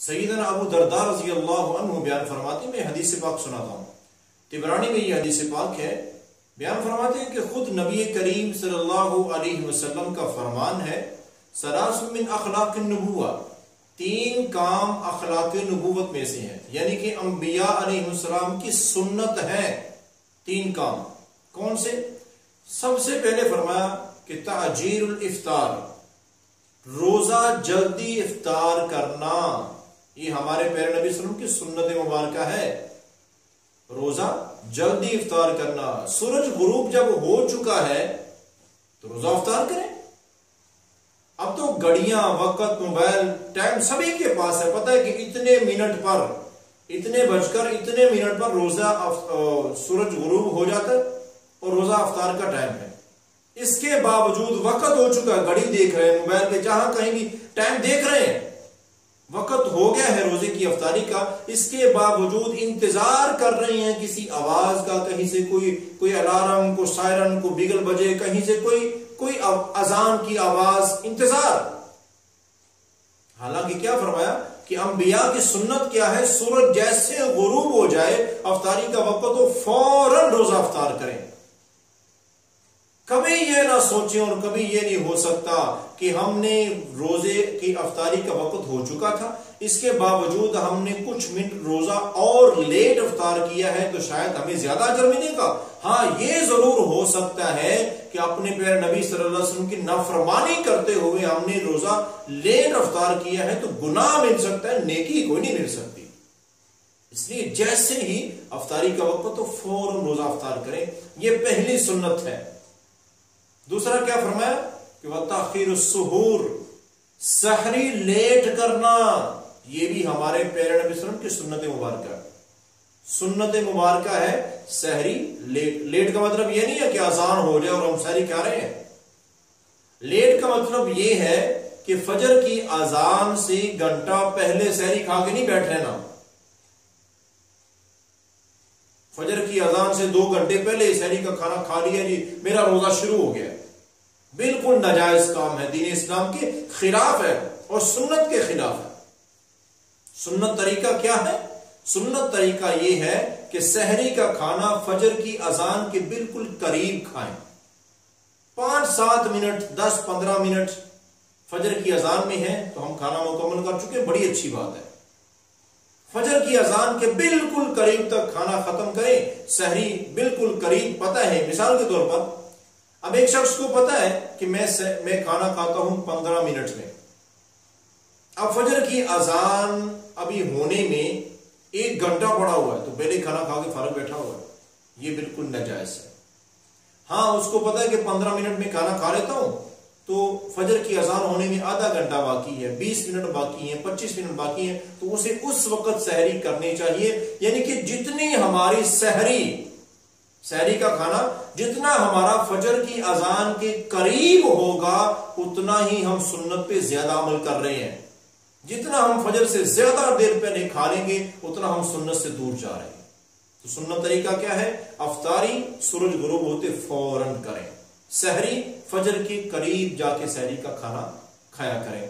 सैयदना अबू दरदा रज़ी अल्लाह अन्हु बयान फरमाते, मैं हदीस पाक सुनाता हूँ, तिबरानी में ये हदीस पाक है। बयान फरमाते हैं कि खुद नबी करीम सल्लल्लाहु अलैहि वसल्लम का फरमान है, सलासुम मिन अखलाक़ नबुव्वा, 3 काम अखलाक़ नबुव्वत में से हैं, यानी कि अंबिया अलैहिस्सलाम की सुन्नत है 3 काम। कौन से? सबसे पहले फरमाया कि ताजीरुल इफ्तार, रोजा जल्दी इफ्तार करना, ये हमारे प्यारे नबी सल्लल्लाहु अलैहि वसल्लम की सुन्नत मुबारका है। रोजा जल्दी इफ्तार करना, सूरज गुरूब जब हो चुका है तो रोजा इफ्तार करें। अब तो घड़ियां, वक्त, मोबाइल, टाइम सभी के पास है, पता है कि इतने मिनट पर, इतने बजकर इतने मिनट पर रोजा सूरज गुरूब हो जाता है और रोजा इफ्तार का टाइम है। इसके बावजूद वक्त हो चुका है, घड़ी देख रहे हैं, मोबाइल पे जहां कहीं भी टाइम देख रहे हैं, वक्त हो गया है रोजे की इफ्तारी का, इसके बावजूद इंतजार कर रहे हैं किसी आवाज का, कहीं से कोई अलार्म को, सायरन को बिगल बजे, कहीं से कोई अजान की आवाज, इंतजार। हालांकि क्या फरमाया कि अंबिया की सुन्नत क्या है, सूरज जैसे गुरूब हो जाए इफ्तारी का वक्त तो फौरन रोजा इफ्तार करें। कभी ये ना सोचें और कभी ये नहीं हो सकता कि हमने रोजे की इफ्तारी का वक्त हो चुका था, इसके बावजूद हमने कुछ मिनट रोजा और लेट इफ्तार किया है तो शायद हमें ज्यादा अजर मिलेगा। हाँ, ये जरूर हो सकता है कि अपने प्यारे नबी सल्लल्लाहु अलैहि वसल्लम की नाफरमानी करते हुए हमने रोजा लेट इफ्तार किया है तो गुनाह मिल सकता है, नेकी कोई नहीं मिल सकती। इसलिए जैसे ही इफ्तारी का वक्त तो फौरन रोजा इफ्तार करें, ये पहली सुन्नत है। दूसरा क्या फरमाया कि वताखीरुस सुहूर, सहरी लेट करना, ये भी हमारे प्यारे नबी सल्लल्लाहु अलैहि वसल्लम की सुन्नत मुबारका है। सुन्नत मुबारका है सहरी लेट। लेट का मतलब ये नहीं है कि अजान हो जाए और हम सहरी खा रहे हैं। लेट का मतलब ये है कि फजर की अजान से घंटा पहले सहरी खा के नहीं बैठ रहना। फजर की अजान से 2 घंटे पहले सहरी का खाना खा लिया जी, मेरा रोजा शुरू हो गया, बिल्कुल नाजायज काम है, दीन इस्लाम के खिलाफ है और सुन्नत के खिलाफ है। सुन्नत तरीका क्या है? सुन्नत तरीका यह है कि सहरी का खाना फजर की अजान के बिल्कुल करीब खाएं। 5-7 मिनट, 10-15 मिनट फजर की अजान में है तो हम खाना मुकम्मल कर चुके हैं, बड़ी अच्छी बात है। फजर की अजान के बिल्कुल करीब तक खाना खत्म करें, सहरी बिल्कुल करीब। पता है, मिसाल के तौर पर अब एक शख्स को पता है कि मैं खाना खाता हूं 15 मिनट में, अब फजर की अजान अभी होने में 1 घंटा पड़ा हुआ है तो पहले खाना खा के फारग बैठा हुआ है, ये बिल्कुल नाजायज है। हाँ, उसको पता है कि 15 मिनट में खाना खा लेता हूं तो फजर की अजान होने में आधा घंटा बाकी है, 20 मिनट बाकी है, 25 मिनट बाकी है, तो उसे उस वक्त सहरी करनी चाहिए। यानी कि जितनी हमारी सहरी का खाना जितना हमारा फजर की अजान के करीब होगा उतना ही हम सुन्नत पे ज्यादा अमल कर रहे हैं। जितना हम फजर से ज्यादा देर पहले खा लेंगे उतना हम सुन्नत से दूर जा रहे हैं। तो सुन्नत तरीका क्या है? अफ्तारी सूरज गुरूब होते फौरन करें, सहरी फजर के करीब जाके सहरी का खाना खाया करें।